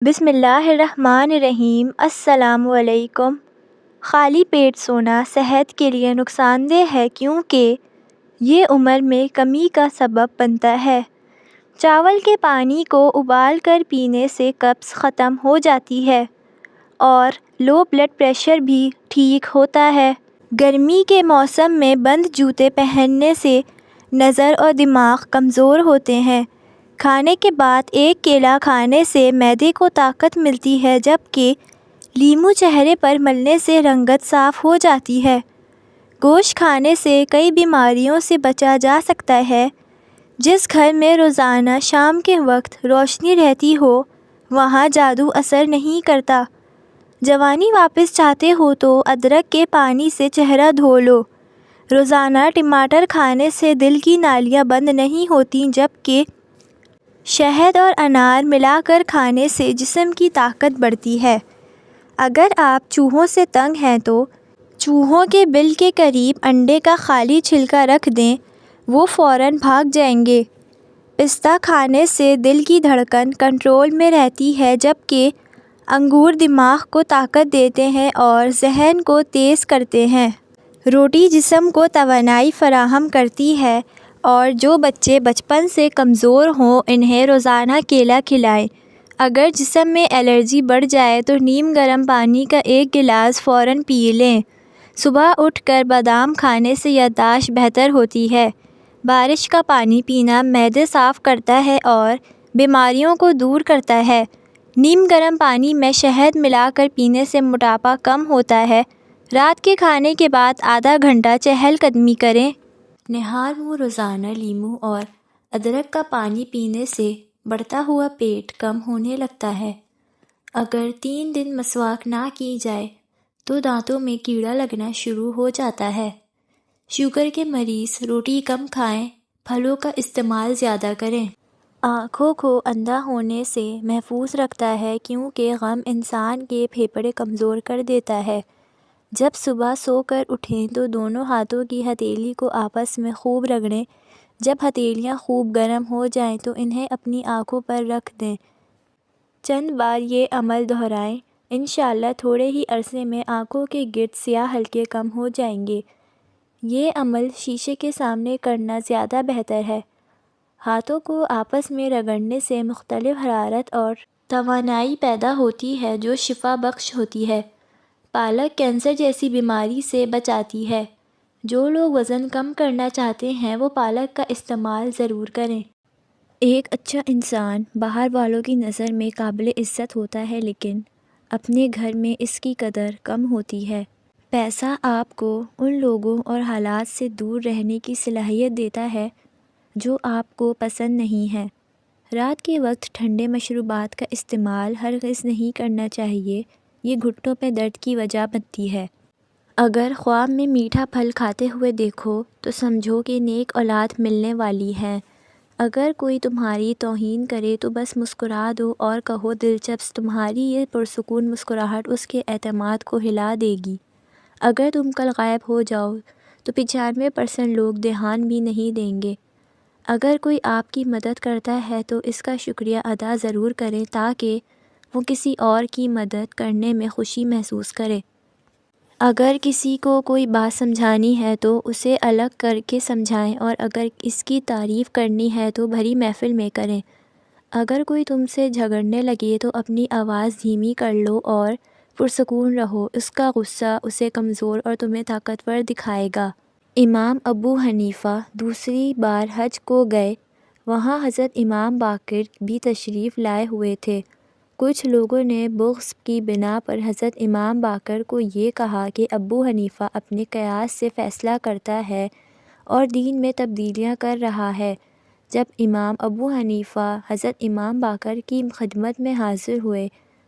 بسم اللہ الرحمن الرحیم۔ السلام علیکم۔ خالی پیٹ سونا صحت کے لیے نقصان دہ ہے کیونکہ یہ عمر میں کمی کا سبب بنتا ہے۔ چاول کے پانی کو ابال کر پینے سے قبض ختم ہو جاتی ہے اور لو بلڈ پریشر بھی ٹھیک ہوتا ہے۔ گرمی کے موسم میں بند جوتے پہننے سے نظر اور دماغ کمزور ہوتے ہیں۔ کھانے کے بعد ایک کیلا کھانے سے معدے کو طاقت ملتی ہے جبکہ لیموں چہرے پر ملنے سے رنگت صاف ہو جاتی ہے۔ گوشت کھانے سے کئی بیماریوں سے بچا جا سکتا ہے۔ جس گھر میں روزانہ شام کے وقت روشنی رہتی ہو وہاں جادو اثر نہیں کرتا۔ جوانی واپس چاہتے ہو تو ادرک کے پانی سے چہرہ دھو لو۔ روزانہ ٹماٹر کھانے سے دل کی نالیاں بند نہیں ہوتیں جبکہ شہد اور انار ملا کر کھانے سے جسم کی طاقت بڑھتی ہے۔ اگر آپ چوہوں سے تنگ ہیں تو چوہوں کے بل کے قریب انڈے کا خالی چھلکا رکھ دیں، وہ فوراً بھاگ جائیں گے۔ پستہ کھانے سے دل کی دھڑکن کنٹرول میں رہتی ہے جبکہ انگور دماغ کو طاقت دیتے ہیں اور ذہن کو تیز کرتے ہیں۔ روٹی جسم کو توانائی فراہم کرتی ہے اور جو بچے بچپن سے کمزور ہوں انہیں روزانہ کیلا کھلائیں۔ اگر جسم میں الرجی بڑھ جائے تو نیم گرم پانی کا ایک گلاس فوراً پی لیں۔ صبح اٹھ کر بادام کھانے سے یادداشت بہتر ہوتی ہے۔ بارش کا پانی پینا معدے صاف کرتا ہے اور بیماریوں کو دور کرتا ہے۔ نیم گرم پانی میں شہد ملا کر پینے سے موٹاپا کم ہوتا ہے۔ رات کے کھانے کے بعد آدھا گھنٹہ چہل قدمی کریں۔ نہار منہ روزانہ لیموں اور ادرک کا پانی پینے سے بڑھتا ہوا پیٹ کم ہونے لگتا ہے۔ اگر 3 دن مسواک نہ کی جائے تو دانتوں میں کیڑا لگنا شروع ہو جاتا ہے۔ شوگر کے مریض روٹی کم کھائیں، پھلوں کا استعمال زیادہ کریں۔ آنکھوں کو اندھا ہونے سے محفوظ رکھتا ہے کیونکہ غم انسان کے پھیپھڑے کمزور کر دیتا ہے۔ جب صبح سو کر اٹھیں تو دونوں ہاتھوں کی ہتھیلی کو آپس میں خوب رگڑیں۔ جب ہتھیلیاں خوب گرم ہو جائیں تو انہیں اپنی آنکھوں پر رکھ دیں۔ چند بار یہ عمل دہرائیں، انشاءاللہ تھوڑے ہی عرصے میں آنکھوں کے گرد سیاہ حلقے کم ہو جائیں گے۔ یہ عمل شیشے کے سامنے کرنا زیادہ بہتر ہے۔ ہاتھوں کو آپس میں رگڑنے سے مختلف حرارت اور توانائی پیدا ہوتی ہے جو شفا بخش ہوتی ہے۔ پالک کینسر جیسی بیماری سے بچاتی ہے۔ جو لوگ وزن کم کرنا چاہتے ہیں وہ پالک کا استعمال ضرور کریں۔ ایک اچھا انسان باہر والوں کی نظر میں قابل عزت ہوتا ہے لیکن اپنے گھر میں اس کی قدر کم ہوتی ہے۔ پیسہ آپ کو ان لوگوں اور حالات سے دور رہنے کی صلاحیت دیتا ہے جو آپ کو پسند نہیں ہیں۔ رات کے وقت ٹھنڈے مشروبات کا استعمال ہرگز نہیں کرنا چاہیے، یہ گھٹنوں پہ درد کی وجہ بنتی ہے۔ اگر خواب میں میٹھا پھل کھاتے ہوئے دیکھو تو سمجھو کہ نیک اولاد ملنے والی ہے۔ اگر کوئی تمہاری توہین کرے تو بس مسکرا دو اور کہو دلچسپ، تمہاری یہ پرسکون مسکراہٹ اس کے اعتماد کو ہلا دے گی۔ اگر تم کل غائب ہو جاؤ تو 95% لوگ دھیان بھی نہیں دیں گے۔ اگر کوئی آپ کی مدد کرتا ہے تو اس کا شکریہ ادا ضرور کریں تاکہ وہ کسی اور کی مدد کرنے میں خوشی محسوس کرے۔ اگر کسی کو کوئی بات سمجھانی ہے تو اسے الگ کر کے سمجھائیں اور اگر اس کی تعریف کرنی ہے تو بھری محفل میں کریں۔ اگر کوئی تم سے جھگڑنے لگے تو اپنی آواز دھیمی کر لو اور پرسکون رہو، اس کا غصہ اسے کمزور اور تمہیں طاقتور دکھائے گا۔ امام ابو حنیفہ دوسری بار حج کو گئے، وہاں حضرت امام باقر بھی تشریف لائے ہوئے تھے۔ کچھ لوگوں نے بغض کی بنا پر حضرت امام باقر کو یہ کہا کہ ابو حنیفہ اپنے قیاس سے فیصلہ کرتا ہے اور دین میں تبدیلیاں کر رہا ہے۔ جب امام ابو حنیفہ حضرت امام باقر کی خدمت میں حاضر ہوئے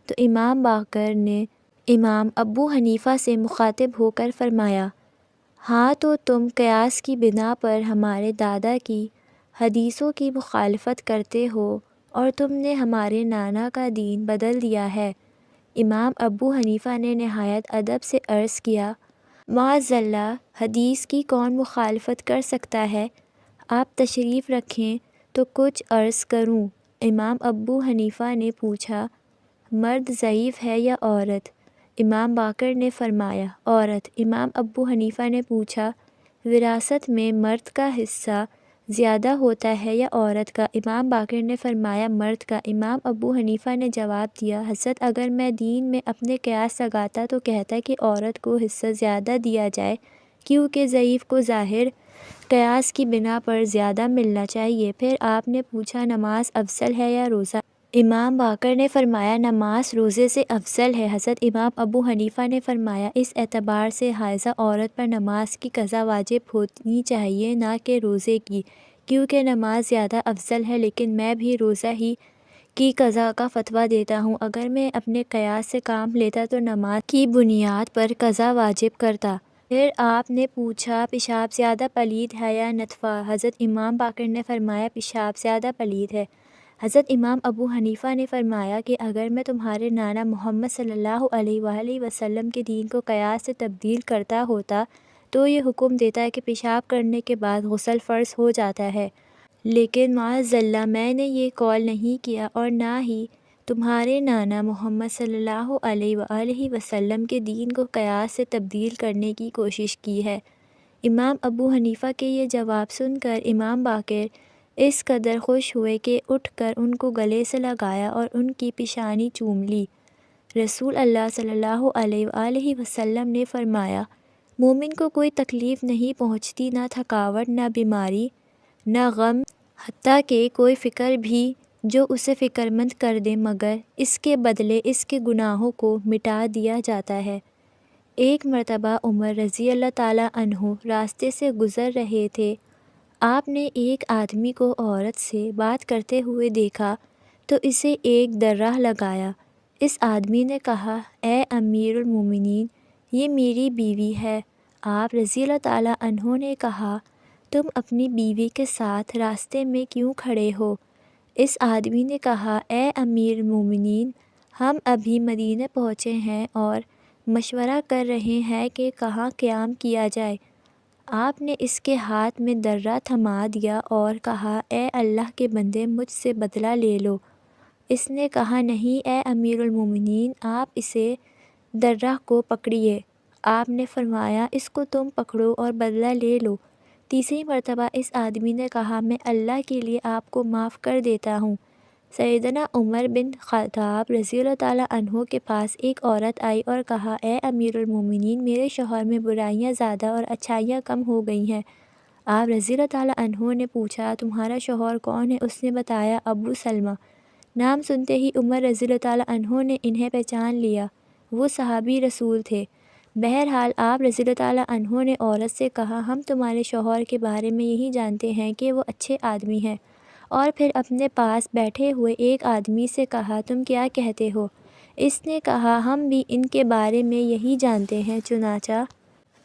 تو امام باقر نے امام ابو حنیفہ سے مخاطب ہو کر فرمایا، ہاں تو تم قیاس کی بنا پر ہمارے دادا کی حدیثوں کی مخالفت کرتے ہو اور تم نے ہمارے نانا کا دین بدل دیا ہے۔ امام ابو حنیفہ نے نہایت ادب سے عرض کیا، معاذاللہ، حدیث کی کون مخالفت کر سکتا ہے؟ آپ تشریف رکھیں تو کچھ عرض کروں۔ امام ابو حنیفہ نے پوچھا، مرد ضعیف ہے یا عورت؟ امام باقر نے فرمایا عورت۔ امام ابو حنیفہ نے پوچھا وراثت میں مرد کا حصہ زیادہ ہوتا ہے یا عورت کا؟ امام باقر نے فرمایا مرد کا۔ امام ابو حنیفہ نے جواب دیا حضرت اگر میں دین میں اپنے قیاس لگاتا تو کہتا کہ عورت کو حصہ زیادہ دیا جائے کیونکہ ضعیف کو ظاہر قیاس کی بنا پر زیادہ ملنا چاہیے۔ پھر آپ نے پوچھا نماز افضل ہے یا روزہ؟ امام باقر نے فرمایا نماز روزے سے افضل ہے۔ حضرت امام ابو حنیفہ نے فرمایا اس اعتبار سے حائضہ عورت پر نماز کی قضا واجب ہونی چاہیے نہ کہ روزے کی، کیونکہ نماز زیادہ افضل ہے، لیکن میں بھی روزہ ہی کی قضا کا فتویٰ دیتا ہوں۔ اگر میں اپنے قیاس سے کام لیتا تو نماز کی بنیاد پر قضا واجب کرتا۔ پھر آپ نے پوچھا پیشاب زیادہ پلید ہے یا نطفہ؟ حضرت امام باقر نے فرمایا پیشاب زیادہ پلید ہے۔ حضرت امام ابو حنیفہ نے فرمایا کہ اگر میں تمہارے نانا محمد صلی اللہ علیہ وآلہ وسلم کے دین کو قیاس سے تبدیل کرتا ہوتا تو یہ حکم دیتا کہ پیشاب کرنے کے بعد غسل فرض ہو جاتا ہے، لیکن معاذاللہ میں نے یہ قول نہیں کیا اور نہ ہی تمہارے نانا محمد صلی اللہ علیہ وآلہ وسلم کے دین کو قیاس سے تبدیل کرنے کی کوشش کی ہے۔ امام ابو حنیفہ کے یہ جواب سن کر امام باقر اس قدر خوش ہوئے کہ اٹھ کر ان کو گلے سے لگایا اور ان کی پیشانی چوم لی۔ رسول اللہ صلی اللہ علیہ وآلہ وسلم نے فرمایا مومن کو کوئی تکلیف نہیں پہنچتی، نہ تھکاوٹ، نہ بیماری، نہ غم، حتیٰ کہ کوئی فکر بھی جو اسے فکرمند کر دے، مگر اس کے بدلے اس کے گناہوں کو مٹا دیا جاتا ہے۔ ایک مرتبہ عمر رضی اللہ تعالیٰ عنہ راستے سے گزر رہے تھے۔ آپ نے ایک آدمی کو عورت سے بات کرتے ہوئے دیکھا تو اسے ایک درہ لگایا۔ اس آدمی نے کہا اے امیر المومنین، یہ میری بیوی ہے۔ آپ رضی اللہ تعالیٰ عنہ نے کہا تم اپنی بیوی کے ساتھ راستے میں کیوں کھڑے ہو؟ اس آدمی نے کہا اے امیر المومنین، ہم ابھی مدینہ پہنچے ہیں اور مشورہ کر رہے ہیں کہ کہاں قیام کیا جائے۔ آپ نے اس کے ہاتھ میں درہ تھما دیا اور کہا اے اللہ کے بندے، مجھ سے بدلہ لے لو۔ اس نے کہا نہیں اے امیر المومنین، آپ اسے درہ کو پکڑیے۔ آپ نے فرمایا اس کو تم پکڑو اور بدلہ لے لو۔ تیسری مرتبہ اس آدمی نے کہا میں اللہ کے لیے آپ کو معاف کر دیتا ہوں۔ سیدنا عمر بن خطاب رضی اللہ تعالیٰ عنہ کے پاس ایک عورت آئی اور کہا اے امیر المومنین، میرے شوہر میں برائیاں زیادہ اور اچھائیاں کم ہو گئی ہیں۔ آپ رضی اللہ تعالیٰ عنہ نے پوچھا تمہارا شوہر کون ہے؟ اس نے بتایا ابو سلمہ۔ نام سنتے ہی عمر رضی اللہ تعالیٰ عنہ نے انہیں پہچان لیا، وہ صحابی رسول تھے۔ بہرحال آپ رضی اللہ تعالیٰ عنہ نے عورت سے کہا ہم تمہارے شوہر کے بارے میں یہی جانتے ہیں کہ وہ اچھے آدمی ہیں، اور پھر اپنے پاس بیٹھے ہوئے ایک آدمی سے کہا تم کیا کہتے ہو؟ اس نے کہا ہم بھی ان کے بارے میں یہی جانتے ہیں۔ چنانچہ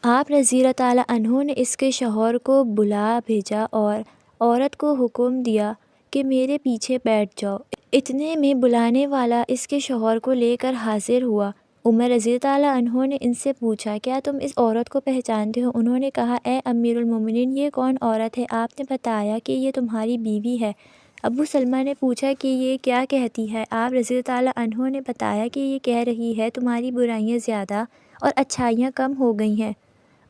آپ رضی اللہ تعالیٰ عنہ نے اس کے شوہر کو بلا بھیجا اور عورت کو حکم دیا کہ میرے پیچھے بیٹھ جاؤ۔ اتنے میں بلانے والا اس کے شوہر کو لے کر حاضر ہوا۔ عمر رضی اللہ تعالیٰ عنہ نے ان سے پوچھا کیا تم اس عورت کو پہچانتے ہو؟ انہوں نے کہا اے امیر المومنین، یہ کون عورت ہے؟ آپ نے بتایا کہ یہ تمہاری بیوی ہے۔ ابو سلمہ نے پوچھا کہ یہ کیا کہتی ہے؟ آپ رضی اللہ تعالیٰ عنہ نے بتایا کہ یہ کہہ رہی ہے تمہاری برائیاں زیادہ اور اچھائیاں کم ہو گئی ہیں۔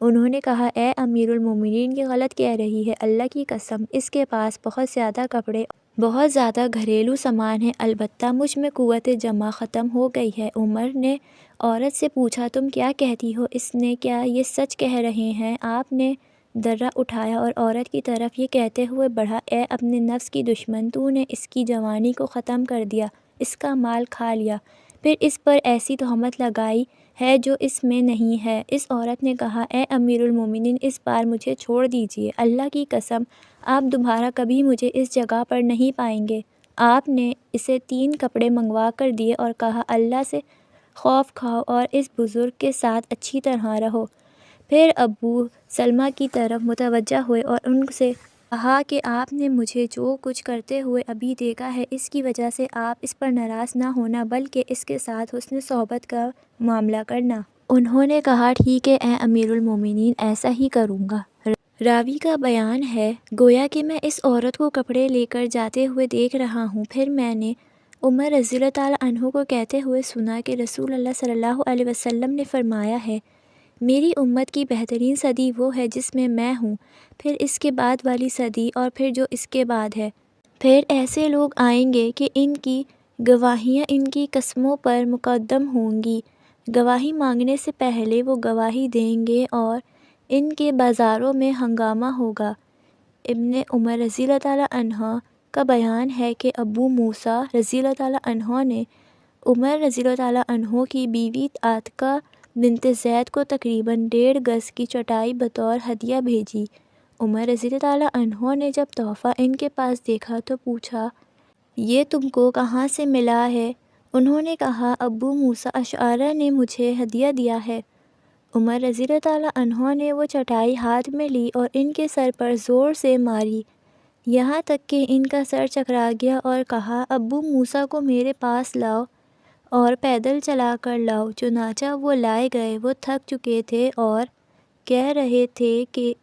انہوں نے کہا اے امیر المومنین، یہ غلط کہہ رہی ہے، اللہ کی قسم اس کے پاس بہت زیادہ کپڑے، بہت زیادہ گھریلو سامان ہے، البتہ مجھ میں قوت جمع ختم ہو گئی ہے۔ عمر نے عورت سے پوچھا تم کیا کہتی ہو؟ اس نے کیا یہ سچ کہہ رہے ہیں؟ آپ نے درہ اٹھایا اور عورت کی طرف یہ کہتے ہوئے بڑھا اے اپنے نفس کی دشمن، تو نے اس کی جوانی کو ختم کر دیا، اس کا مال کھا لیا، پھر اس پر ایسی تہمت لگائی ہے جو اس میں نہیں ہے۔ اس عورت نے کہا اے امیر المومنین، اس بار مجھے چھوڑ دیجیے، اللہ کی قسم آپ دوبارہ کبھی مجھے اس جگہ پر نہیں پائیں گے۔ آپ نے اسے 3 کپڑے منگوا کر دیے اور کہا اللہ سے خوف کھاؤ اور اس بزرگ کے ساتھ اچھی طرح رہو۔ پھر ابو سلمہ کی طرف متوجہ ہوئے اور ان سے کہا کہ آپ نے مجھے جو کچھ کرتے ہوئے ابھی دیکھا ہے، اس کی وجہ سے آپ اس پر ناراض نہ ہونا بلکہ اس کے ساتھ حسن صحبت کا معاملہ کرنا۔ انہوں نے کہا ٹھیک ہے اے امیر المومنین، ایسا ہی کروں گا۔ راوی کا بیان ہے گویا کہ میں اس عورت کو کپڑے لے کر جاتے ہوئے دیکھ رہا ہوں، پھر میں نے عمر رضی اللہ تعالیٰ عنہ کو کہتے ہوئے سنا کہ رسول اللہ صلی اللہ علیہ وسلم نے فرمایا ہے، میری امت کی بہترین صدی وہ ہے جس میں ہوں، پھر اس کے بعد والی صدی، اور پھر جو اس کے بعد ہے۔ پھر ایسے لوگ آئیں گے کہ ان کی گواہیاں ان کی قسموں پر مقدم ہوں گی، گواہی مانگنے سے پہلے وہ گواہی دیں گے اور ان کے بازاروں میں ہنگامہ ہوگا۔ ابن عمر رضی اللہ تعالیٰ عنہ کا بیان ہے کہ ابو موسیٰ رضی اللہ تعالیٰ عنہ نے عمر رضی اللہ تعالیٰ عنہ کی بیوی عاتقہ بنت زید کو تقریباً 1.5 گز کی چٹائی بطور ہدیہ بھیجی۔ عمر رضی اللہ تعالیٰ عنہ نے جب تحفہ ان کے پاس دیکھا تو پوچھا، یہ تم کو کہاں سے ملا ہے؟ انہوں نے کہا، ابو موسیٰ اشعری نے مجھے ہدیہ دیا ہے۔ عمر رضی اللہ تعالیٰ عنہ نے وہ چٹائی ہاتھ میں لی اور ان کے سر پر زور سے ماری، یہاں تک کہ ان کا سر چکرا گیا، اور کہا، ابو موسیٰ کو میرے پاس لاؤ اور پیدل چلا کر لاؤ۔ چنانچہ وہ لائے گئے۔ وہ تھک چکے تھے اور کہہ رہے تھے کہ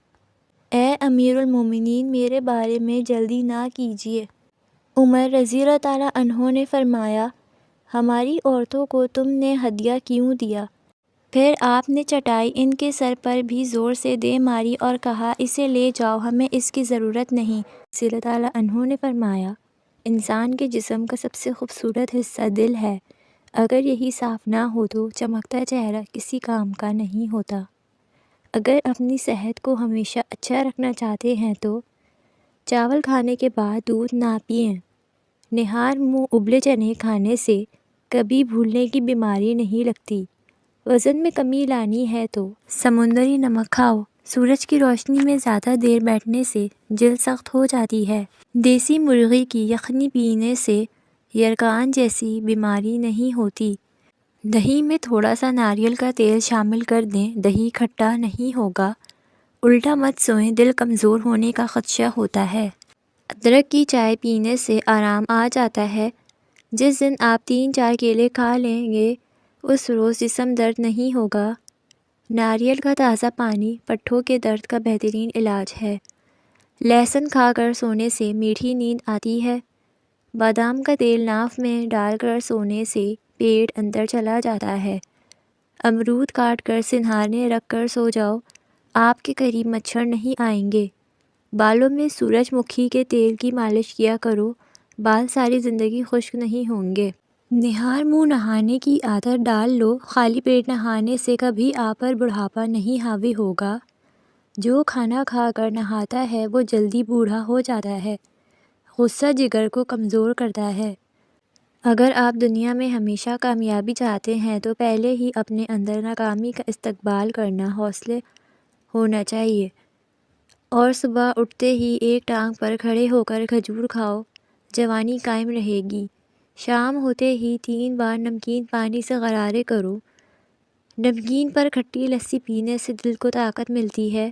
اے امیر المومنین، میرے بارے میں جلدی نہ کیجیے۔ عمر رضی اللہ تعالیٰ عنہ نے فرمایا، ہماری عورتوں کو تم نے ہدیہ کیوں دیا؟ پھر آپ نے چٹائی ان کے سر پر بھی زور سے دے ماری اور کہا، اسے لے جاؤ، ہمیں اس کی ضرورت نہیں۔ رضی اللہ تعالیٰ عنہ نے فرمایا، انسان کے جسم کا سب سے خوبصورت حصہ دل ہے، اگر یہی صاف نہ ہو تو چمکتا چہرہ کسی کام کا نہیں ہوتا۔ اگر اپنی صحت کو ہمیشہ اچھا رکھنا چاہتے ہیں تو چاول کھانے کے بعد دودھ نہ پئیں۔ نہار منہ ابلے چنے کھانے سے کبھی بھولنے کی بیماری نہیں لگتی۔ وزن میں کمی لانی ہے تو سمندری نمک کھاؤ۔ سورج کی روشنی میں زیادہ دیر بیٹھنے سے جلد سخت ہو جاتی ہے۔ دیسی مرغی کی یخنی پینے سے یرقان جیسی بیماری نہیں ہوتی۔ دہی میں تھوڑا سا ناریل کا تیل شامل کر دیں، دہی کھٹا نہیں ہوگا۔ الٹا مت سوئیں، دل کمزور ہونے کا خدشہ ہوتا ہے۔ ادرک کی چائے پینے سے آرام آ جاتا ہے۔ جس دن آپ 3-4 کیلے کھا لیں گے اس روز جسم درد نہیں ہوگا۔ ناریل کا تازہ پانی پٹھوں کے درد کا بہترین علاج ہے۔ لہسن کھا کر سونے سے میٹھی نیند آتی ہے۔ بادام کا تیل ناف میں ڈال کر سونے سے پیٹ اندر چلا جاتا ہے۔ امرود کاٹ کر سنہارنے رکھ کر سو جاؤ، آپ کے قریب مچھر نہیں آئیں گے۔ بالوں میں سورج مکھی کے تیل کی مالش کیا کرو، بال ساری زندگی خشک نہیں ہوں گے۔ نہار منہ نہانے کی عادت ڈال لو، خالی پیٹ نہانے سے کبھی آپ پر بڑھاپا نہیں حاوی ہوگا۔ جو کھانا کھا کر نہاتا ہے وہ جلدی بوڑھا ہو جاتا ہے۔ غصہ جگر کو کمزور کرتا ہے۔ اگر آپ دنیا میں ہمیشہ کامیابی چاہتے ہیں تو پہلے ہی اپنے اندر ناکامی کا استقبال کرنا حوصلے ہونا چاہیے، اور صبح اٹھتے ہی ایک ٹانگ پر کھڑے ہو کر کھجور کھاؤ، جوانی قائم رہے گی۔ شام ہوتے ہی 3 بار نمکین پانی سے غرارے کرو۔ نمکین پر کھٹی لسی پینے سے دل کو طاقت ملتی ہے۔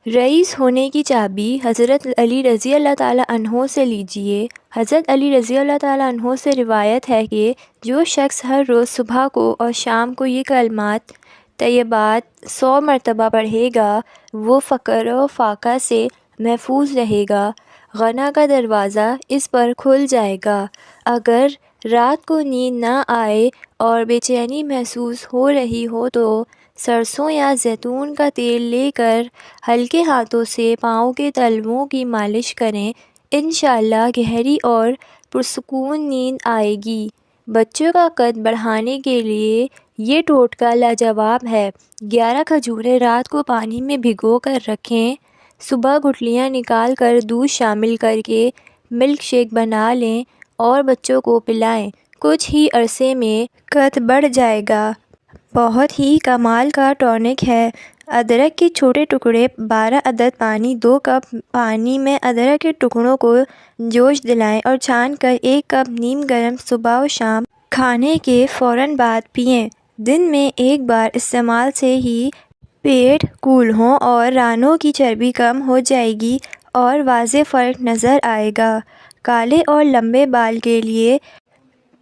رئیس ہونے کی چابی حضرت علی رضی اللہ تعالیٰ عنہ سے لیجئے۔ حضرت علی رضی اللہ تعالیٰ عنہ سے روایت ہے کہ جو شخص ہر روز صبح کو اور شام کو یہ کلمات طیبات 100 مرتبہ پڑھے گا وہ فقر و فاقہ سے محفوظ رہے گا، غنا کا دروازہ اس پر کھل جائے گا۔ اگر رات کو نیند نہ آئے اور بے چینی محسوس ہو رہی ہو تو سرسوں یا زیتون کا تیل لے کر ہلکے ہاتھوں سے پاؤں کے تلووں کی مالش کریں، انشاءاللہ گہری اور پرسکون نیند آئے گی۔ بچوں کا قد بڑھانے کے لیے یہ ٹوٹکا لاجواب ہے۔ 11 کھجوریں رات کو پانی میں بھگو کر رکھیں، صبح گٹھلیاں نکال کر دودھ شامل کر کے ملک شیک بنا لیں اور بچوں کو پلائیں، کچھ ہی عرصے میں قد بڑھ جائے گا۔ بہت ہی کمال کا ٹونک ہے۔ ادرک کے چھوٹے ٹکڑے 12 عدد پانی 2 کپ پانی میں ادرک کے ٹکڑوں کو جوش دلائیں اور چھان کر 1 کپ نیم گرم صبح و شام کھانے کے فوراً بعد پئیں۔ دن میں 1 بار استعمال سے ہی پیٹ کول ہوں اور رانوں کی چربی کم ہو جائے گی اور واضح فرق نظر آئے گا۔ کالے اور لمبے بال کے لیے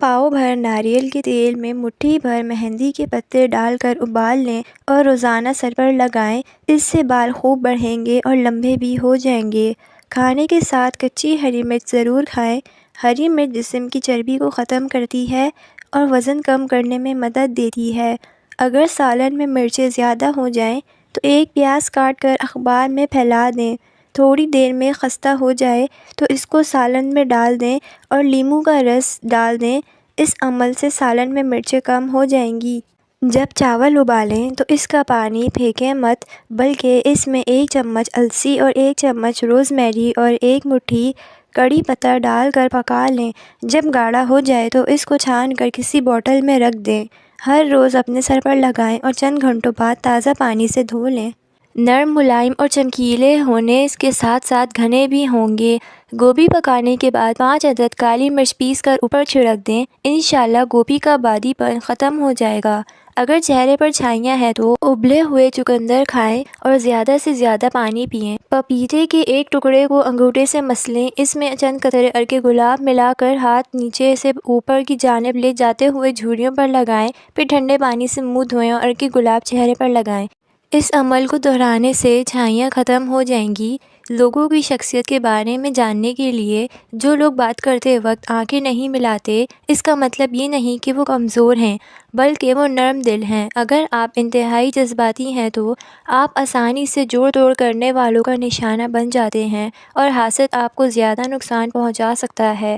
پاؤ بھر ناریل کے تیل میں مٹھی بھر مہندی کے پتے ڈال کر ابال لیں اور روزانہ سر پر لگائیں، اس سے بال خوب بڑھیں گے اور لمبے بھی ہو جائیں گے۔ کھانے کے ساتھ کچی ہری مرچ ضرور کھائیں۔ ہری مرچ جسم کی چربی کو ختم کرتی ہے اور وزن کم کرنے میں مدد دیتی ہے۔ اگر سالن میں مرچیں زیادہ ہو جائیں تو ایک پیاز کاٹ کر اخبار میں پھیلا دیں۔ تھوڑی دیر میں خستہ ہو جائے تو اس کو سالن میں ڈال دیں اور لیموں کا رس ڈال دیں۔ اس عمل سے سالن میں مرچیں کم ہو جائیں گی۔ جب چاول ابالیں تو اس کا پانی پھینکیں مت، بلکہ اس میں 1 چمچ السی اور 1 چمچ روزمیری اور 1 مٹھی کڑی پتہ ڈال کر پکا لیں۔ جب گاڑھا ہو جائے تو اس کو چھان کر کسی بوتل میں رکھ دیں۔ ہر روز اپنے سر پر لگائیں اور چند گھنٹوں بعد تازہ پانی سے دھو لیں۔ نرم، ملائم اور چمکیلے ہونے کے ساتھ ساتھ گھنے بھی ہوں گے۔ گوبھی پکانے کے بعد 5 عدد کالی مرچ پیس کر اوپر چھڑک دیں۔ انشاءاللہ گوبھی کا بادی پن ختم ہو جائے گا۔ اگر چہرے پر چھائیاں ہیں تو ابلے ہوئے چقندر کھائیں اور زیادہ سے زیادہ پانی پئیں۔ پپیتے کے ایک ٹکڑے کو انگوٹھے سے مسلیں، اس میں چند قطرے عرق گلاب ملا کر ہاتھ نیچے سے اوپر کی جانب لے جاتے ہوئے جھریوں پر لگائیں، پھر ٹھنڈے پانی سے منہ دھوئیں اور عرق گلاب چہرے پر لگائیں۔ اس عمل کو دہرانے سے چھائیاں ختم ہو جائیں گی۔ لوگوں کی شخصیت کے بارے میں جاننے کے لیے جو لوگ بات کرتے وقت آنکھیں نہیں ملاتے، اس کا مطلب یہ نہیں کہ وہ کمزور ہیں، بلکہ وہ نرم دل ہیں۔ اگر آپ انتہائی جذباتی ہیں تو آپ آسانی سے جوڑ توڑ کرنے والوں کا نشانہ بن جاتے ہیں اور حسد آپ کو زیادہ نقصان پہنچا سکتا ہے۔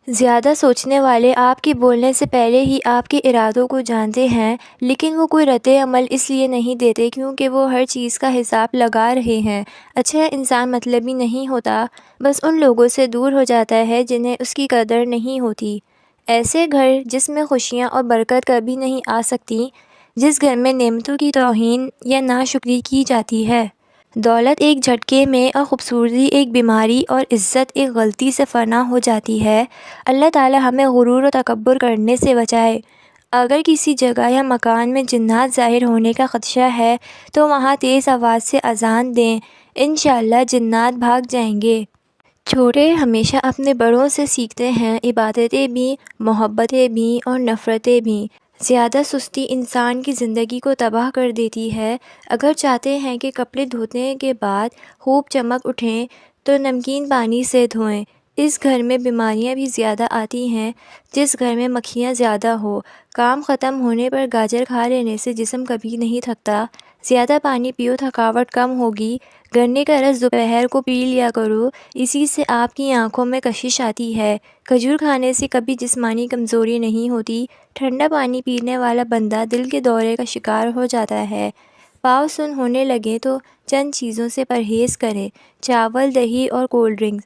زیادہ سوچنے والے آپ کے بولنے سے پہلے ہی آپ کے ارادوں کو جانتے ہیں، لیکن وہ کوئی رد عمل اس لیے نہیں دیتے کیونکہ وہ ہر چیز کا حساب لگا رہے ہیں۔ اچھا انسان مطلبی نہیں ہوتا، بس ان لوگوں سے دور ہو جاتا ہے جنہیں اس کی قدر نہیں ہوتی۔ ایسے گھر جس میں خوشیاں اور برکت کبھی نہیں آ سکتی، جس گھر میں نعمتوں کی توہین یا ناشکری کی جاتی ہے۔ دولت ایک جھٹکے میں اور خوبصورتی ایک بیماری اور عزت ایک غلطی سے فنا ہو جاتی ہے۔ اللہ تعالی ہمیں غرور و تکبر کرنے سے بچائے۔ اگر کسی جگہ یا مکان میں جنات ظاہر ہونے کا خدشہ ہے تو وہاں تیز آواز سے اذان دیں، انشاءاللہ جنات بھاگ جائیں گے۔ چھوٹے ہمیشہ اپنے بڑوں سے سیکھتے ہیں، عبادتیں بھی، محبتیں بھی اور نفرتیں بھی۔ زیادہ سستی انسان کی زندگی کو تباہ کر دیتی ہے۔ اگر چاہتے ہیں کہ کپڑے دھونے کے بعد خوب چمک اٹھیں تو نمکین پانی سے دھوئیں۔ اس گھر میں بیماریاں بھی زیادہ آتی ہیں جس گھر میں مکھیاں زیادہ ہو۔ کام ختم ہونے پر گاجر کھا لینے سے جسم کبھی نہیں تھکتا۔ زیادہ پانی پیو، تھکاوٹ کم ہوگی۔ گنے کا رس دوپہر کو پی لیا کرو، اسی سے آپ کی آنکھوں میں کشش آتی ہے۔ کھجور کھانے سے کبھی جسمانی کمزوری نہیں ہوتی۔ ٹھنڈا پانی پینے والا بندہ دل کے دورے کا شکار ہو جاتا ہے۔ پاؤں سن ہونے لگے تو چند چیزوں سے پرہیز کریں: چاول، دہی اور کولڈ ڈرنکس۔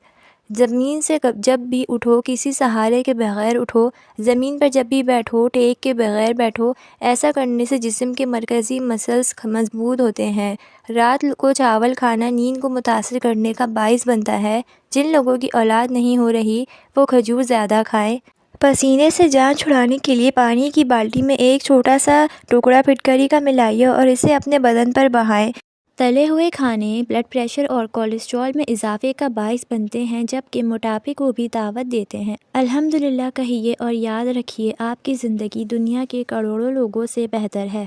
زمین سے جب بھی اٹھو کسی سہارے کے بغیر اٹھو۔ زمین پر جب بھی بیٹھو ٹیک کے بغیر بیٹھو۔ ایسا کرنے سے جسم کے مرکزی مسلز مضبوط ہوتے ہیں۔ رات کو چاول کھانا نیند کو متاثر کرنے کا باعث بنتا ہے۔ جن لوگوں کی اولاد نہیں ہو رہی وہ کھجور زیادہ کھائیں۔ پسینے سے جان چھڑانے کے لیے پانی کی بالٹی میں ایک چھوٹا سا ٹکڑا پھٹکری کا ملائیے اور اسے اپنے بدن پر بہائیں۔ تلے ہوئے کھانے بلڈ پریشر اور کولیسٹرول میں اضافے کا باعث بنتے ہیں، جبکہ موٹاپے کو بھی دعوت دیتے ہیں۔ الحمدللہ کہیے اور یاد رکھیے، آپ کی زندگی دنیا کے کروڑوں لوگوں سے بہتر ہے۔